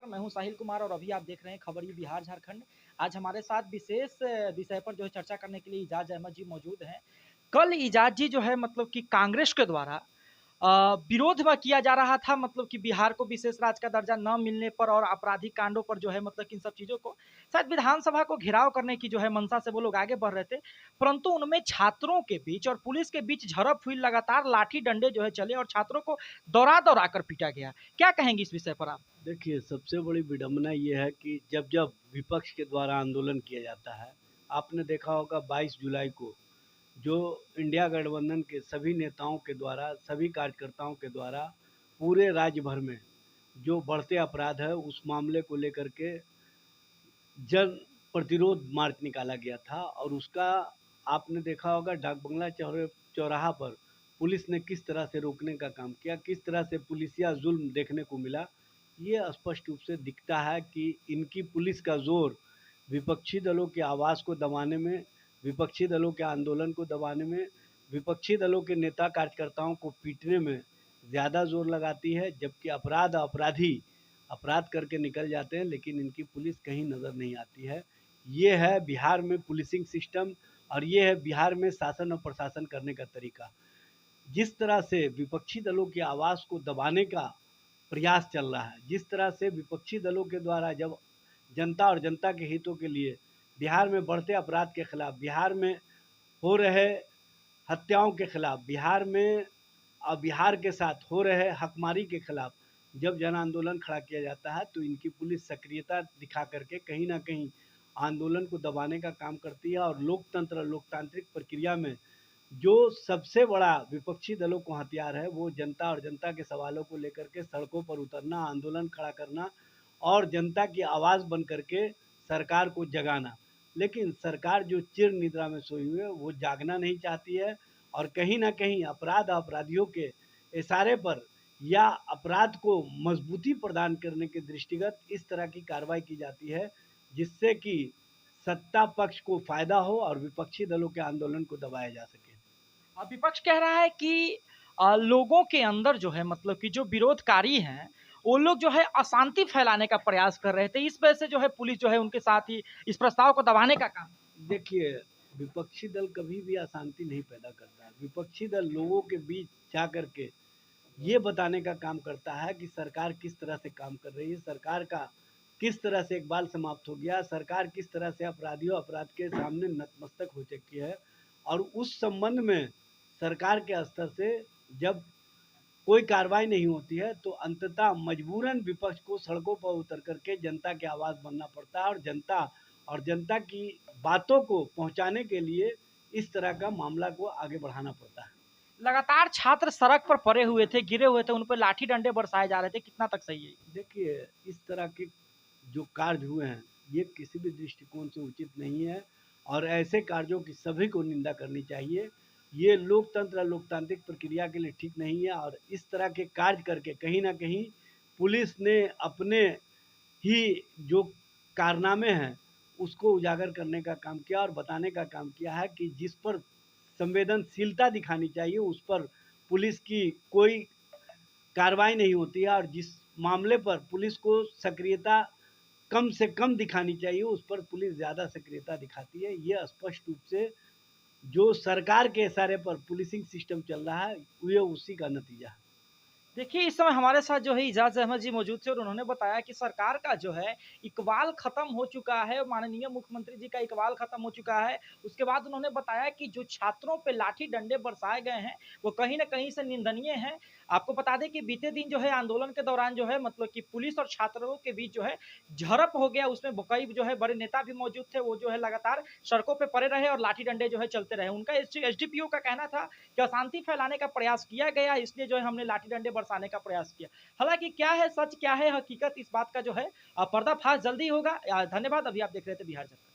मैं हूं साहिल कुमार और अभी आप देख रहे हैं खबरिया बिहार झारखंड। आज हमारे साथ विशेष विषय पर जो है चर्चा करने के लिए इजाज अहमद जी मौजूद हैं। कल इजाज जी जो है मतलब कि कांग्रेस के द्वारा विरोध में किया जा रहा था, मतलब कि बिहार को विशेष राज्य का दर्जा न मिलने पर और आपराधिक कांडों पर जो है मतलब कि इन सब चीजों को शायद विधानसभा को घेराव करने की जो है मंशा से वो लोग आगे बढ़ रहे थे। परंतु उनमें छात्रों के बीच और पुलिस के बीच झड़प हुई, लगातार लाठी डंडे जो है चले और छात्रों को दौड़ा दौड़ा कर पीटा गया। क्या कहेंगे इस विषय पर आप? देखिए, सबसे बड़ी विडंबना ये है कि जब विपक्ष के द्वारा आंदोलन किया जाता है, आपने देखा होगा 22 जुलाई को जो इंडिया गठबंधन के सभी नेताओं के द्वारा, सभी कार्यकर्ताओं के द्वारा पूरे राज्य भर में जो बढ़ते अपराध है, उस मामले को लेकर के जन प्रतिरोध मार्च निकाला गया था और उसका आपने देखा होगा डाक बंगला चौराहा पर पुलिस ने किस तरह से रोकने का काम किया, किस तरह से पुलिसिया जुल्म देखने को मिला। ये स्पष्ट रूप से दिखता है कि इनकी पुलिस का ज़ोर विपक्षी दलों की आवाज़ को दबाने में, विपक्षी दलों के आंदोलन को दबाने में, विपक्षी दलों के नेता कार्यकर्ताओं को पीटने में ज़्यादा ज़ोर लगाती है, जबकि अपराधी अपराध करके निकल जाते हैं, लेकिन इनकी पुलिस कहीं नज़र नहीं आती है। ये है बिहार में पुलिसिंग सिस्टम और ये है बिहार में शासन और प्रशासन करने का तरीका। जिस तरह से विपक्षी दलों की आवाज़ को दबाने का प्रयास चल रहा है, जिस तरह से विपक्षी दलों के द्वारा जब जनता और जनता के हितों के लिए बिहार में बढ़ते अपराध के खिलाफ, बिहार में हो रहे हत्याओं के खिलाफ, बिहार में बिहार के साथ हो रहे हकमारी के खिलाफ जब जन आंदोलन खड़ा किया जाता है, तो इनकी पुलिस सक्रियता दिखा करके कहीं न कहीं आंदोलन को दबाने का काम करती है और लोकतंत्र, लोकतांत्रिक प्रक्रिया में जो सबसे बड़ा विपक्षी दलों को हथियार है, वो जनता और जनता के सवालों को लेकर के सड़कों पर उतरना, आंदोलन खड़ा करना और जनता की आवाज़ बन करके सरकार को जगाना। लेकिन सरकार जो चिर निद्रा में सोई हुई है, वो जागना नहीं चाहती है और कहीं न कहीं अपराधियों के इशारे पर या अपराध को मजबूती प्रदान करने के दृष्टिगत इस तरह की कार्रवाई की जाती है, जिससे कि सत्ता पक्ष को फ़ायदा हो और विपक्षी दलों के आंदोलन को दबाया जा सके। विपक्ष कह रहा है कि लोगों के अंदर जो है मतलब कि जो विरोधकारी हैं वो लोग जो है अशांति फैलाने का प्रयास कर रहे थे, इस वजह से जो है पुलिस जो है उनके साथ ही इस प्रस्ताव को दबाने का काम। देखिए, विपक्षी दल कभी भी अशांति नहीं पैदा करता है। विपक्षी दल लोगों के बीच जा कर के ये बताने का काम करता है कि सरकार किस तरह से काम कर रही है, सरकार का किस तरह से इकबाल समाप्त हो गया, सरकार किस तरह से अपराध के सामने नतमस्तक हो चुकी है और उस संबंध में सरकार के स्तर से जब कोई कार्रवाई नहीं होती है, तो अंततः मजबूरन विपक्ष को सड़कों पर उतर करके जनता की आवाज़ बनना पड़ता है और जनता की बातों को पहुँचाने के लिए इस तरह का मामला को आगे बढ़ाना पड़ता है। लगातार छात्र सड़क पर पड़े हुए थे, गिरे हुए थे, उन पर लाठी डंडे बरसाए जा रहे थे, कितना तक सही है? देखिए, इस तरह के जो कार्य हुए हैं, ये किसी भी दृष्टिकोण से उचित नहीं है और ऐसे कार्यों की सभी को निंदा करनी चाहिए। ये लोकतंत्र, लोकतांत्रिक प्रक्रिया के लिए ठीक नहीं है और इस तरह के कार्य करके कहीं न कहीं पुलिस ने अपने ही जो कारनामे हैं, उसको उजागर करने का काम किया और बताने का काम किया है कि जिस पर संवेदनशीलता दिखानी चाहिए, उस पर पुलिस की कोई कार्रवाई नहीं होती है और जिस मामले पर पुलिस को सक्रियता कम से कम दिखानी चाहिए, उस पर पुलिस ज़्यादा सक्रियता दिखाती है। ये स्पष्ट रूप से जो सरकार के इशारे पर पुलिसिंग सिस्टम चल रहा है, ये उसी का नतीजा है। देखिए, इस समय हमारे साथ जो है इजाज़ अहमद जी मौजूद थे और उन्होंने बताया कि सरकार का जो है इकबाल ख़त्म हो चुका है, माननीय मुख्यमंत्री जी का इकबाल ख़त्म हो चुका है। उसके बाद उन्होंने बताया कि जो छात्रों पे लाठी डंडे बरसाए गए हैं, वो कहीं न कहीं से निंदनीय हैं। आपको बता दें कि बीते दिन जो है आंदोलन के दौरान जो है मतलब कि पुलिस और छात्रों के बीच जो है झड़प हो गया, उसमें कई जो है बड़े नेता भी मौजूद थे, वो जो है लगातार सड़कों पे पड़े रहे और लाठी डंडे जो है चलते रहे। उनका एसडीपीओ का कहना था कि अशांति फैलाने का प्रयास किया गया, इसलिए जो है हमने लाठी डंडे बरसाने का प्रयास किया। हालाँकि क्या है सच, क्या है हकीकत, इस बात का जो है पर्दाफाश जल्दी होगा। धन्यवाद। अभी आप देख रहे थे बिहार झरकंड।